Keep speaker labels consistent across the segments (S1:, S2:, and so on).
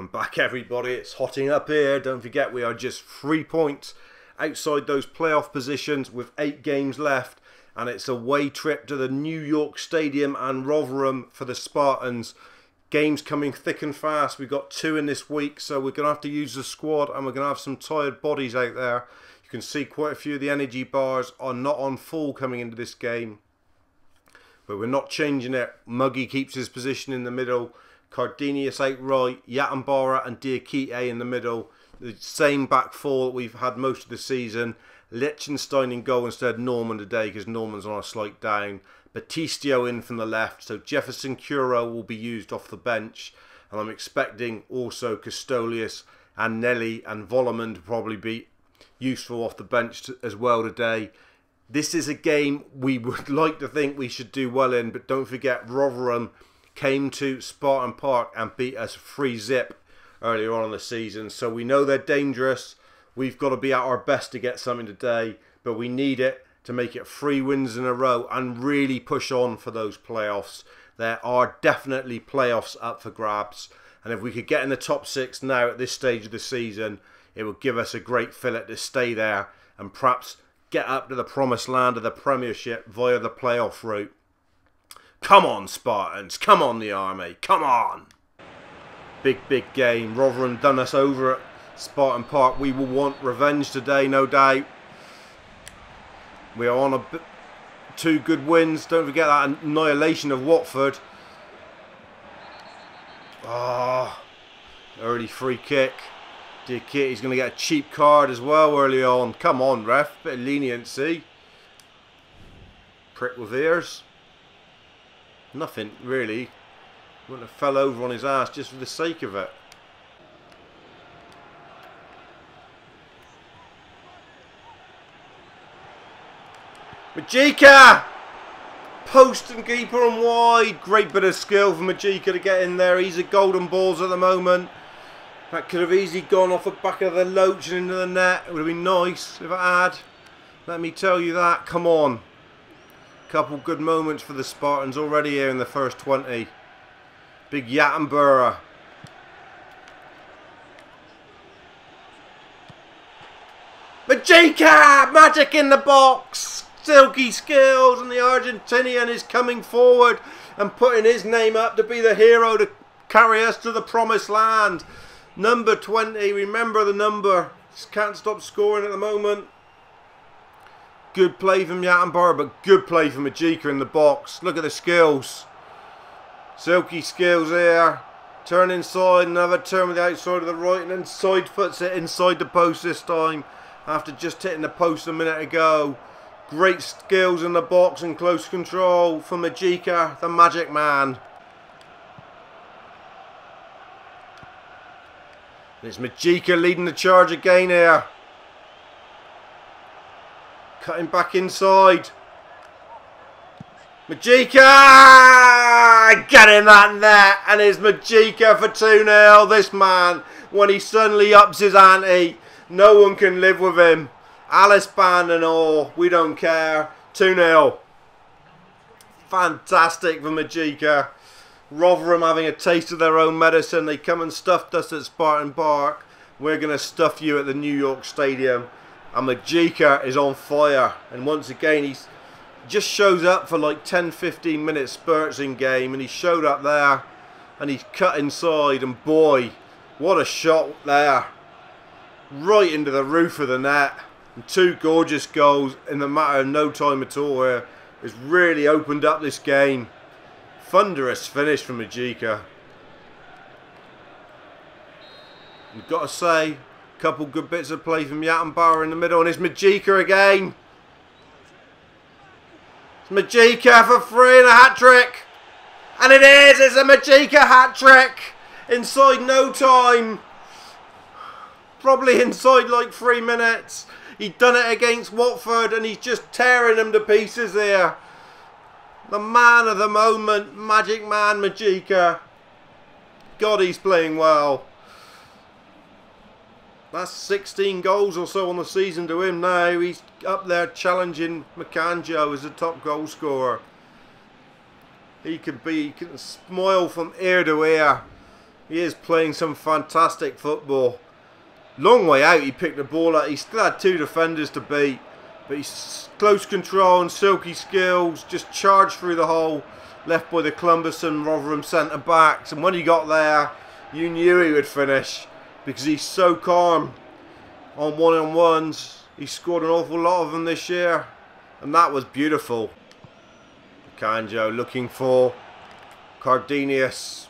S1: Welcome back everybody, it's hotting up here. Don't forget we are just 3 points outside those playoff positions with 8 games left, and it's a away trip to the New York Stadium and Rotherham for the Spartans. Games coming thick and fast. We've got 2 in this week, so we're going to have to use the squad and we're going to have some tired bodies out there. You can see quite a few of the energy bars are not on full coming into this game, but we're not changing it. Muggy keeps his position in the middle. Cardenius out right, Yatambara and Diakite in the middle. The same back four that we've had most of the season. Liechtenstein in goal instead of Norman today because Norman's on a slight down. Batistio in from the left, so Jefferson Curo will be used off the bench. And I'm expecting also Custolius and Nelly and Volleman to probably be useful off the bench as well today. This is a game we would like to think we should do well in, but don't forget Rotherham came to Spartan Park and beat us 3-0 earlier on in the season. So we know they're dangerous. We've got to be at our best to get something today, but we need it to make it 3 wins in a row and really push on for those playoffs. There are definitely playoffs up for grabs, and if we could get in the top 6 now at this stage of the season, it would give us a great fillet to stay there and perhaps get up to the promised land of the Premiership via the playoff route. Come on, Spartans. Come on, the army. Come on. Big game. Rotherham done us over at Spartan Park. We will want revenge today, no doubt. We are on 2 good wins. Don't forget that annihilation of Watford. Early free kick. Diakite's going to get a cheap card as well early on. Come on, ref. Bit of leniency. Prick with ears. Nothing really. Wouldn't have fell over on his ass just for the sake of it. Majika! Post and keeper and wide. Great bit of skill for Majika to get in there. He's at golden balls at the moment. That could have easily gone off the back of the Loach and into the net. It would have been nice if it had. Let me tell you that. Come on. Couple good moments for the Spartans already here in the first 20. Big Yatambara. Majika! Magic in the box! Silky skills, and the Argentinian is coming forward and putting his name up to be the hero to carry us to the promised land. Number 20, remember the number. Just can't stop scoring at the moment. Good play from Yatambara, but good play from Majika in the box. Look at the skills. Silky skills here. Turn inside, another turn with the outside of the right, and then side foots it inside the post this time after just hitting the post a minute ago. Great skills in the box and close control from Majika, the magic man. It's Majika leading the charge again here. Cutting back inside. Majika! Get in that net. And it's Majika for 2-0. This man, when he suddenly ups his ante, no one can live with him. Alice band and all. We don't care. 2-0. Fantastic for Majika. Rotherham having a taste of their own medicine. They come and stuffed us at Spartan Park. We're going to stuff you at the New York Stadium. And Majika is on fire, and once again he just shows up for like 10-15 minute spurts in game, and he showed up there and he's cut inside, and boy, what a shot there, right into the roof of the net, and 2 gorgeous goals in the matter of no time at all here. It's really opened up this game. Thunderous finish from Majika. You've got to say, couple good bits of play from Yatambara in the middle, and it's Majika again. It's Majika for 3 and a hat-trick. And it is, it's a Majika hat-trick. Inside no time. Probably inside like 3 minutes. He'd done it against Watford and he's just tearing them to pieces here. The man of the moment, magic man Majika. God, he's playing well. That's 16 goals or so on the season to him now. He's up there challenging Makanjo as the top goal scorer. He can smile from ear to ear. He is playing some fantastic football. Long way out, he picked the ball up. He still had two defenders to beat. But he's close control and silky skills. Just charged through the hole. Left by the cumbersome Rotherham centre-backs. And when he got there, you knew he would finish. Because he's so calm on one-on-ones. He's scored an awful lot of them this year. And that was beautiful. Kanjo looking for Cardenius.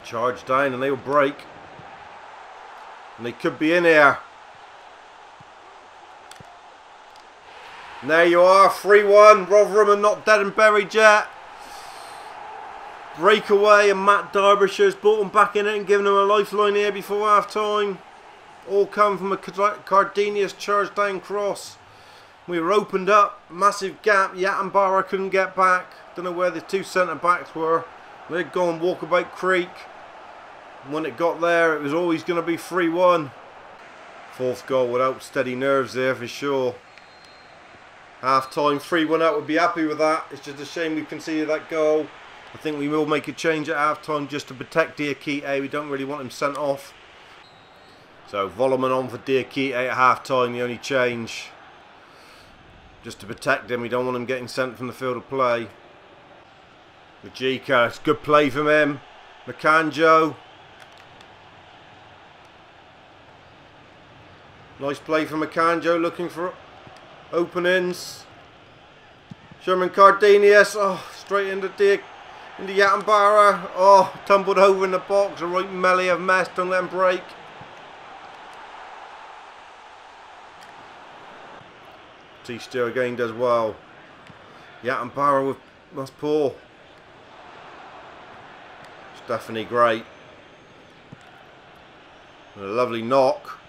S1: Charge down and they will break. And they could be in here. And there you are, 3-1. Rotherham are not dead and buried yet. Breakaway, and Matt Derbyshire's brought them back in it and given them a lifeline here before half time. All come from a Cardenius charge down cross. We were opened up, massive gap. Yattenborough couldn't get back. Don't know where the two centre backs were. They'd gone Walkabout Creek. When it got there, it was always going to be 3-1. Fourth goal would help steady nerves there for sure. Half time, 3-1 out, would be happy with that. It's just a shame we conceded that goal. I think we will make a change at half time just to protect Diakite. We don't really want him sent off. So Volleman on for Diakite at half time, the only change. Just to protect him, we don't want him getting sent from the field of play. Majika, it's good play from him. Makanjo. Nice play from Makanjo, looking for openings. Sherman Cardenius, oh, straight into Yattenborough. Oh, tumbled over in the box, a right melee of mess, don't let him break. T-Steer again does well. Yattenborough with that's poor. It's definitely great. And a lovely knock.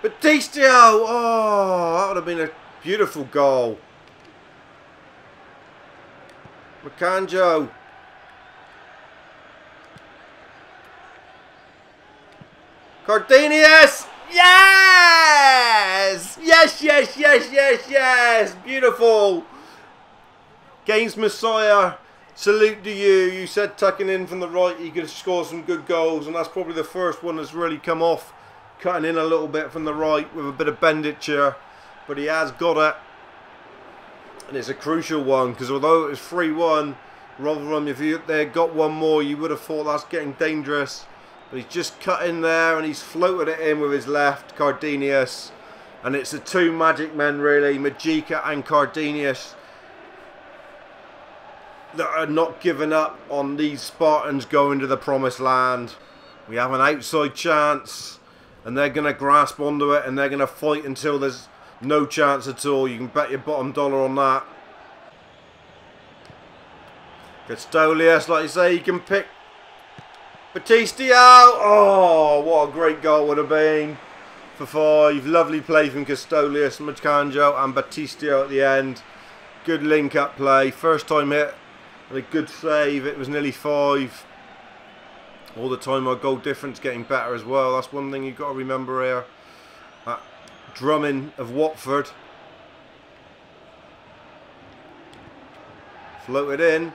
S1: Batistio! Oh, that would have been a beautiful goal. Makanjo. Cardenius! Yes! Yes, yes, yes, yes, yes! Beautiful! Games Messiah, salute to you. You said tucking in from the right, you could score some good goals, and that's probably the first one that's really come off. Cutting in a little bit from the right with a bit of benditure, but he has got it. And it's a crucial one, because although it was 3-1, Rotherham, if they had got one more, you would have thought that's getting dangerous. But he's just cut in there and he's floated it in with his left, Cardenius. And it's the two magic men really, Majika and Cardenius, that are not giving up on these Spartans going to the promised land. We have an outside chance and they're going to grasp onto it and they're going to fight until there's no chance at all. You can bet your bottom dollar on that. Castolius, like you say, you can pick Batistio. Oh, what a great goal would have been for 5. Lovely play from Castolius, Makanjo and Batistio at the end. Good link up play. First time hit and a good save. It was nearly 5. All the time our goal difference getting better as well. That's one thing you've got to remember here. That drumming of Watford. Floated in.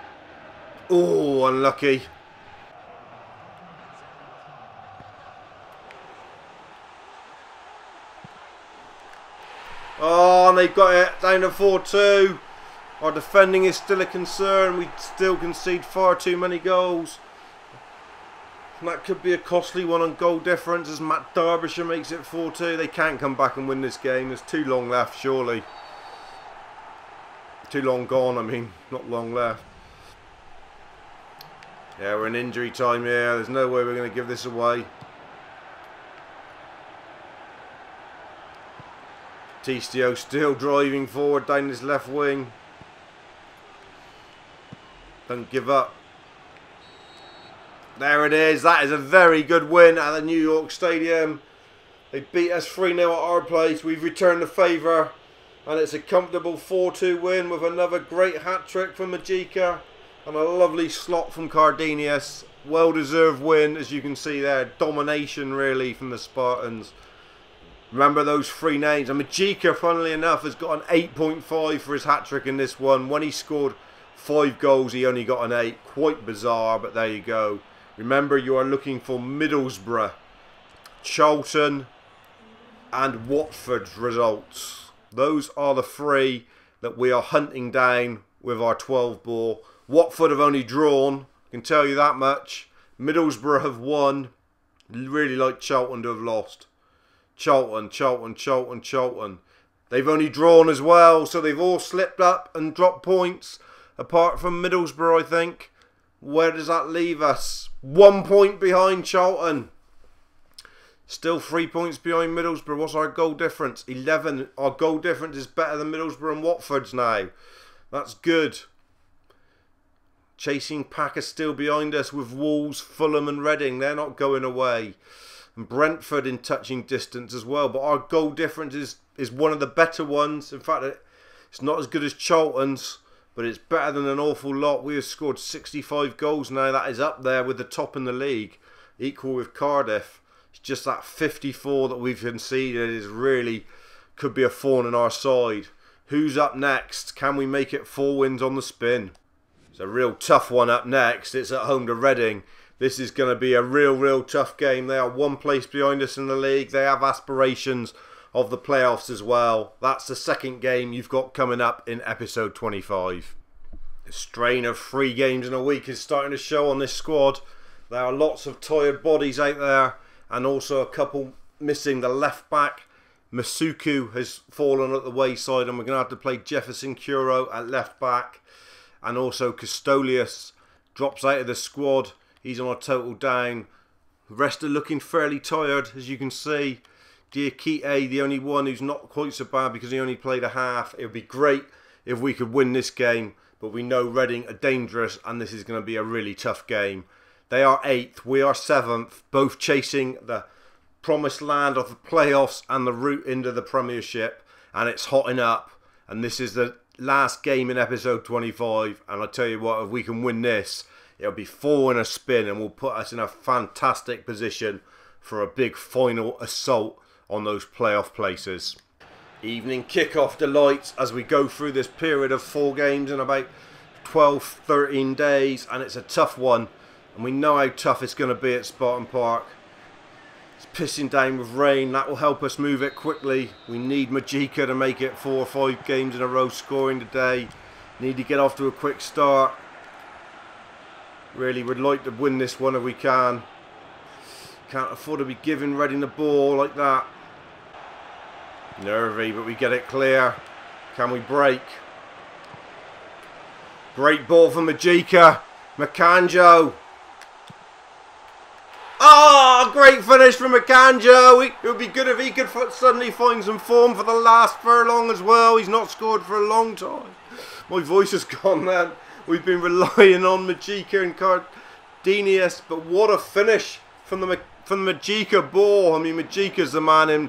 S1: Oh, unlucky. Oh, and they've got it down to 4-2. Our defending is still a concern. We still concede far too many goals. And that could be a costly one on goal difference as Matt Derbyshire makes it 4-2. They can't come back and win this game. There's too long left, surely. Too long gone, I mean, not long left. Yeah, we're in injury time here. There's no way we're going to give this away. Tistio still driving forward down this left wing. Don't give up. There it is. That is a very good win at the New York Stadium. They beat us 3-0 at our place. We've returned the favour. And it's a comfortable 4-2 win with another great hat-trick from Majika. And a lovely slot from Cardenius. Well-deserved win, as you can see there. Domination, really, from the Spartans. Remember those 3 names. And Majika, funnily enough, has got an 8.5 for his hat-trick in this one. When he scored 5 goals, he only got an 8. Quite bizarre, but there you go. Remember, you are looking for Middlesbrough, Charlton and Watford's results. Those are the 3 that we are hunting down with our 12 ball. Watford have only drawn, I can tell you that much. Middlesbrough have won. Really like Charlton to have lost. Charlton. They've only drawn as well, so they've all slipped up and dropped points. Apart from Middlesbrough, I think. Where does that leave us? 1 point behind Charlton. Still 3 points behind Middlesbrough. What's our goal difference? 11. Our goal difference is better than Middlesbrough and Watford's now. That's good. Chasing pack is still behind us with Wolves, Fulham and Reading. They're not going away. And Brentford in touching distance as well. But our goal difference is one of the better ones. In fact, it's not as good as Charlton's, but it's better than an awful lot. We have scored 65 goals now. That is up there with the top in the league. Equal with Cardiff. It's just that 54 that we've conceded is really could be a thorn in our side. Who's up next? Can we make it 4 wins on the spin? It's a real tough one up next. It's at home to Reading. This is going to be a real tough game. They are 1 place behind us in the league. They have aspirations of the playoffs as well. That's the second game you've got coming up in episode 25. The strain of 3 games in a week is starting to show on this squad. There are lots of tired bodies out there and also a couple missing. The left back, Masuku, has fallen at the wayside and we're going to have to play Jefferson Curo at left back. And also Custolius drops out of the squad. He's on a total down. The rest are looking fairly tired, as you can see. Diakite, the only one who's not quite so bad because he only played a half. It would be great if we could win this game, but we know Reading are dangerous and this is going to be a really tough game. They are 8th, we are 7th, both chasing the promised land of the playoffs and the route into the Premiership, and it's hotting up. And this is the last game in episode 25, and I tell you what, if we can win this, it'll be 4 in a spin and will put us in a fantastic position for a big final assault on those playoff places. Evening kickoff delights as we go through this period of 4 games in about 12-13 days, and it's a tough one, and we know how tough it's going to be at Spartan Park. It's pissing down with rain. That will help us move it quickly. We need Majika to make it 4 or 5 games in a row scoring today. Need to get off to a quick start. Really would like to win this one if we can. Can't afford to be giving Reading the ball like that. Nervy, but we get it clear. Can we break? Great ball from Majika. Makanjo. Oh, great finish from Makanjo. It would be good if he could suddenly find some form for the last furlong as well. He's not scored for a long time. My voice has gone, man. We've been relying on Majika and Cardenius, but what a finish from the Majika ball. I mean, Majika's the man in,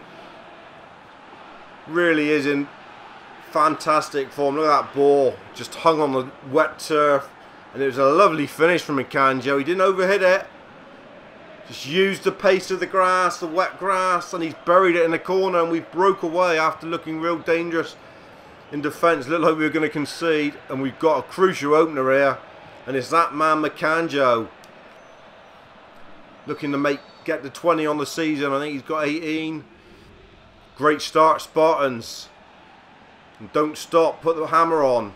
S1: really is in fantastic form. Look at that ball, just hung on the wet turf, and it was a lovely finish from Makanjo. He didn't overhit it. Just used the pace of the grass, the wet grass, and he's buried it in the corner, and we broke away after looking real dangerous in defence. Looked like we were going to concede, and we've got a crucial opener here, and it's that man Makanjo looking to get to 20 on the season. I think he's got 18. Great start, Spartans. And don't stop, put the hammer on.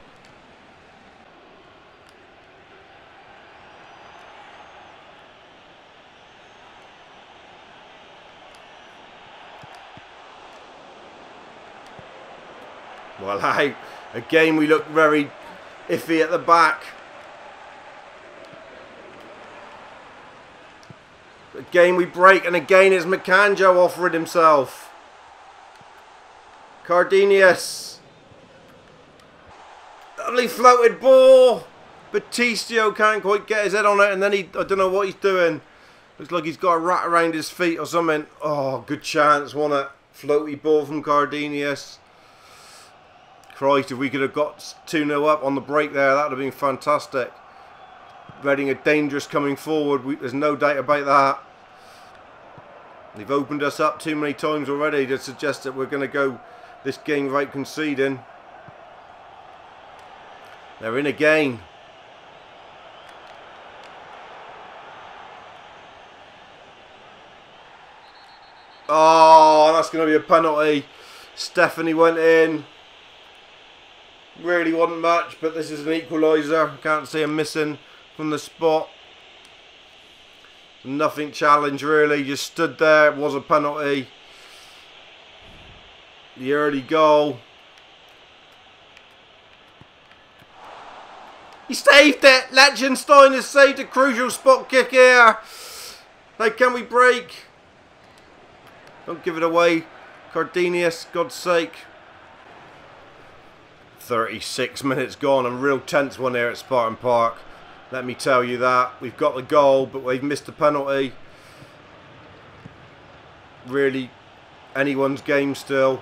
S1: Well, again we look very iffy at the back. Again we break, and again it's Makanjo offering himself. Cardenius. Lovely floated ball. Batistio can't quite get his head on it, and then I don't know what he's doing. Looks like he's got a rat around his feet or something. Oh, good chance, wasn't it? Floaty ball from Cardenius. Christ, if we could have got 2-0 up on the break there, that would have been fantastic. Reading are dangerous coming forward. There's no doubt about that. They've opened us up too many times already to suggest that we're going to go this game without conceding. They're in again. Oh, that's going to be a penalty. Stephanie went in. Really wasn't much, but this is an equaliser. Can't see him missing from the spot. Nothing challenge really. Just stood there. It was a penalty. The early goal. He saved it. Liechtenstein has saved a crucial spot kick here. Like, can we break? Don't give it away. Cardenius, God's sake. 36 minutes gone. A real tense one here at Spartan Park. Let me tell you that. We've got the goal, but we've missed the penalty. Really, anyone's game still.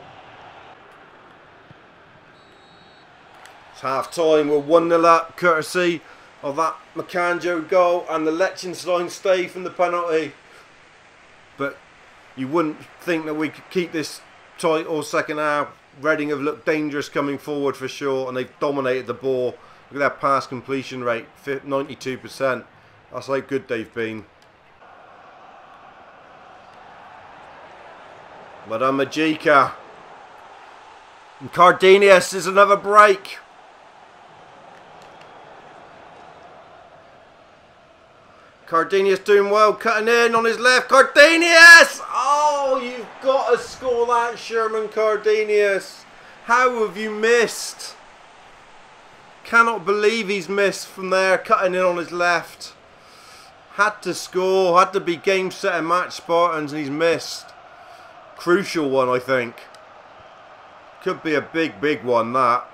S1: It's half time. We're 1-0 up, courtesy of that Macanjo goal and the Liechtenstein stay from the penalty. But you wouldn't think that we could keep this tight all second half. Reading have looked dangerous coming forward for sure, and they've dominated the ball. Look at that pass completion rate, 92%. That's how good they've been. Madame Majika. And Cardenius is another break. Cardenius doing well, cutting in on his left. Cardenius! Oh, you've got to score that, Sherman Cardenius. How have you missed? Cannot believe he's missed from there, cutting in on his left. Had to score, had to be game, set and match Spartans, and he's missed. Crucial one, I think. Could be a big, big one, that.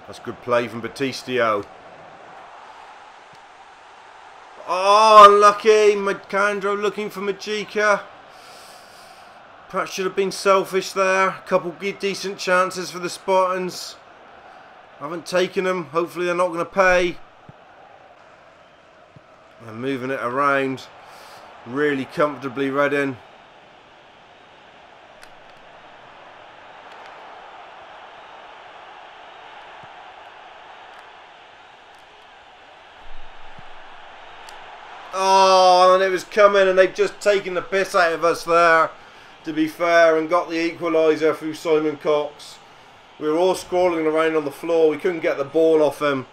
S1: That's good play from Batistio. Oh, unlucky. Macandro looking for Majika. Perhaps should have been selfish there. A couple decent chances for the Spartans. Haven't taken them. Hopefully they're not going to pay. They're moving it around. Really comfortably, Reading. Oh, and it was coming, and they've just taken the piss out of us there, to be fair, and got the equaliser through Simon Cox. We were all scrolling around on the floor. We couldn't get the ball off him.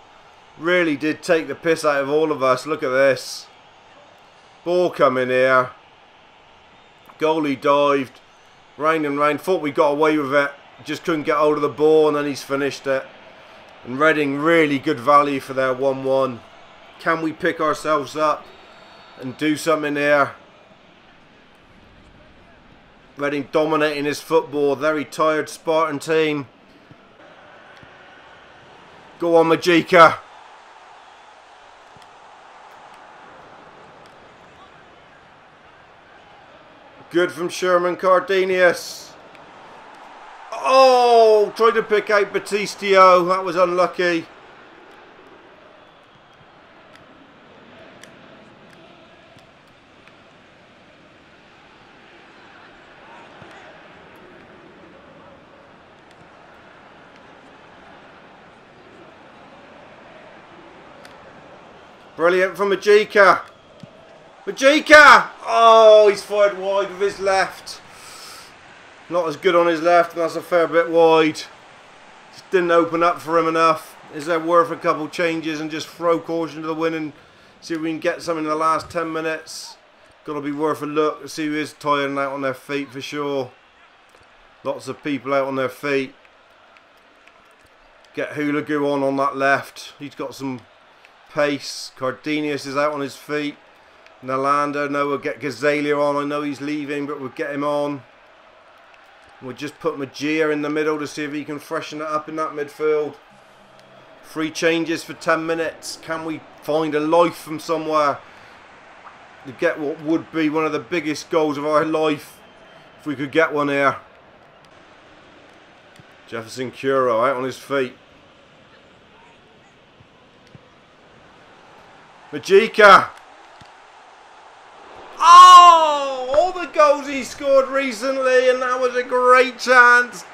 S1: Really did take the piss out of all of us. Look at this. Ball coming here. Goalie dived. Round and round. Thought we got away with it. Just couldn't get hold of the ball, and then he's finished it. And Reading really good value for their 1-1. Can we pick ourselves up and do something here? Reading dominating his football. Very tired Spartan team. Go on, Majika. Good from Sherman Cardenius. Oh, tried to pick out Batistio. That was unlucky. Brilliant from Majika. Majika! Oh, he's fired wide with his left. Not as good on his left, and that's a fair bit wide. Just didn't open up for him enough. Is there worth a couple changes and just throw caution to the wind and see if we can get something in the last 10 minutes? Got to be worth a look to see who is tired and out on their feet for sure. Lots of people out on their feet. Get Hoolagoo on that left. He's got some pace. Cardenius is out on his feet. Nalanda, no, we'll get Gazalia on. I know he's leaving, but we'll get him on. We'll just put Magia in the middle to see if he can freshen it up in that midfield. 3 changes for 10 minutes. Can we find a life from somewhere to get what would be one of the biggest goals of our life if we could get one here? Jefferson Curo out on his feet. Majika. Oh, the the goals he scored recently, and that was a great chance.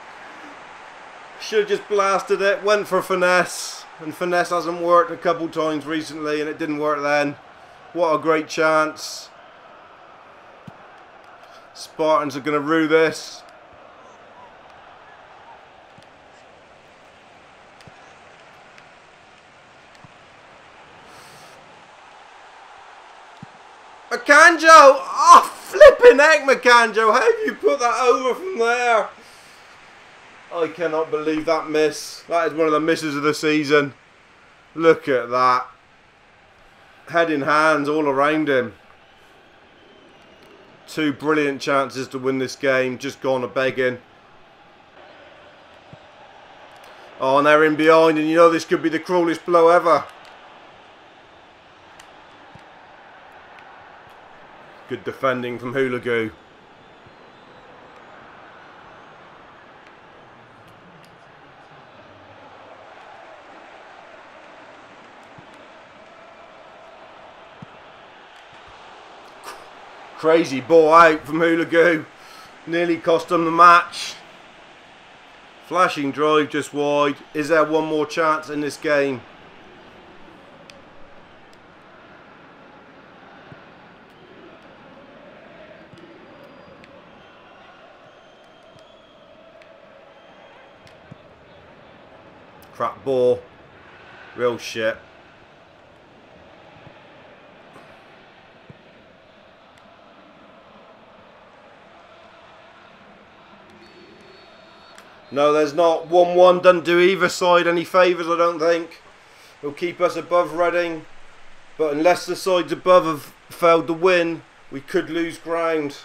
S1: Should have just blasted it, went for finesse, and finesse hasn't worked a couple times recently, and it didn't work then. What a great chance. Spartans are going to rue this. Macanjo! Oh, flipping heck, Macanjo! How have you put that over from there? I cannot believe that miss. That is one of the misses of the season. Look at that. Head in hands all around him. Two brilliant chances to win this game. Just gone a begging. Oh, and they're in behind, and you know this could be the cruelest blow ever. Good defending from Hoolagoo. Crazy ball out from Hoolagoo. Nearly cost them the match. Flashing drive just wide. Is there one more chance in this game? Crap ball. Real shit. No, there's not. 1-1 doesn't do either side any favours, I don't think. It'll keep us above Reading. But unless the sides above have failed to win, we could lose ground.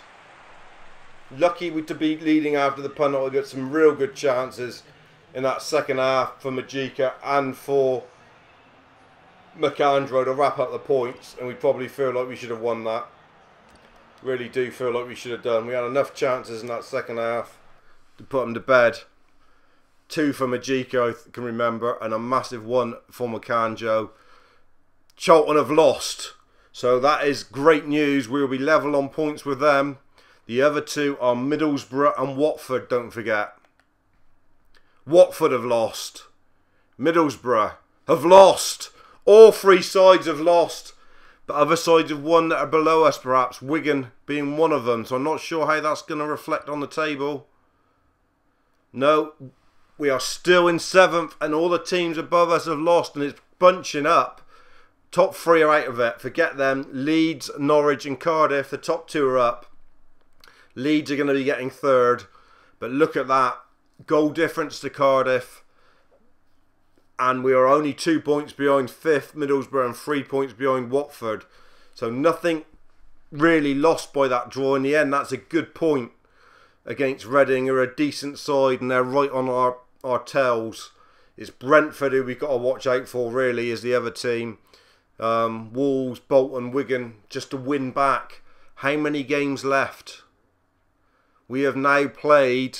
S1: Lucky to be leading after the penalty. We got some real good chances in that second half for Majika and for McAndrew to wrap up the points, and we probably feel like we should have won that. Really do feel like we should have done. We had enough chances in that second half to put them to bed. 2 for Majika, I can remember, and a massive 1 for McAndrew. Charlton have lost, so that is great news. We'll be level on points with them. The other 2 are Middlesbrough and Watford, don't forget. Watford have lost. Middlesbrough have lost. All 3 sides have lost. But other sides have won that are below us, perhaps. Wigan being one of them. So I'm not sure how that's going to reflect on the table. No, we are still in 7th. And all the teams above us have lost. And it's bunching up. Top 3 are out of it. Forget them. Leeds, Norwich and Cardiff. The top 2 are up. Leeds are going to be getting 3rd. But look at that. Goal difference to Cardiff, and we are only 2 points behind 5th Middlesbrough and 3 points behind Watford. So nothing really lost by that draw in the end. That's a good point against Reading, who are a decent side, and they're right on our tails. It's Brentford who we've got to watch out for, really, is the other team. Wolves, Bolton, Wigan, just to win back. How many games left? We have now played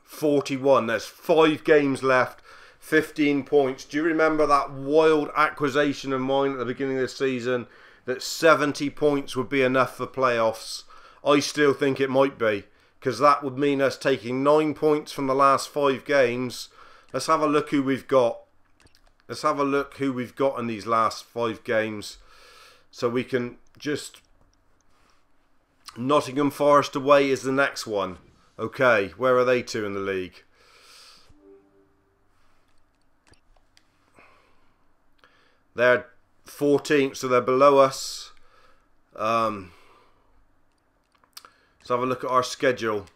S1: 41. There's 5 games left, 15 points. Do you remember that wild accusation of mine at the beginning of the season that 70 points would be enough for playoffs? I still think it might be, because that would mean us taking 9 points from the last 5 games. Let's have a look who we've got. Let's have a look who we've got in these last 5 games, so we can just... Nottingham Forest away is the next one. Okay, where are they 2 in the league? They're 14th, so they're below us. Let's have a look at our schedule.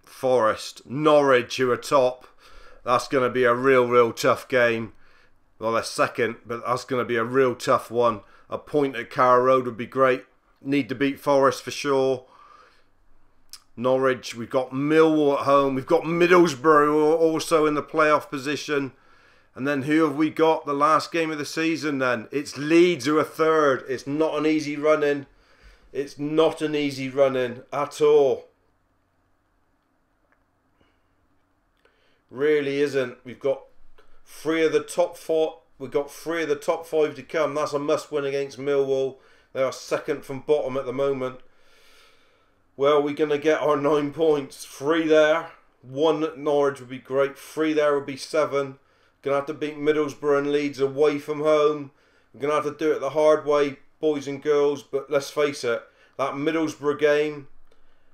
S1: Forest, Norwich, who are top. That's going to be a real tough game. Well, they're 2nd, but that's going to be a real tough one. A point at Carrow Road would be great. Need to beat Forest for sure. Norwich, we've got Millwall at home. We've got Middlesbrough also in the playoff position. And then who have we got the last game of the season then? It's Leeds who are 3rd. It's not an easy run-in. It's not an easy run-in at all. Really isn't. We've got 3 of the top 4. We've got 3 of the top 5 to come. That's a must-win against Millwall. They are second from bottom at the moment. Well, we're going to get our 9 points. 3 there. 1 at Norwich would be great. 3 there would be 7. Going to have to beat Middlesbrough and Leeds away from home. We're going to have to do it the hard way, boys and girls. But let's face it, that Middlesbrough game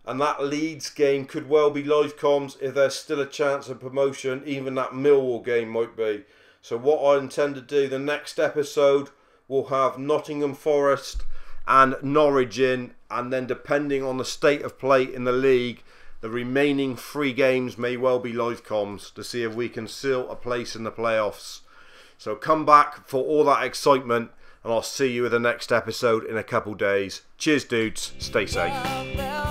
S1: and that Leeds game could well be live comms if there's still a chance of promotion. Even that Millwall game might be. So what I intend to do, the next episode, we'll have Nottingham Forest and Norwich in, and then depending on the state of play in the league, the remaining 3 games may well be live comms to see if we can seal a place in the playoffs. So come back for all that excitement, and I'll see you in the next episode in a couple days. Cheers dudes, stay safe.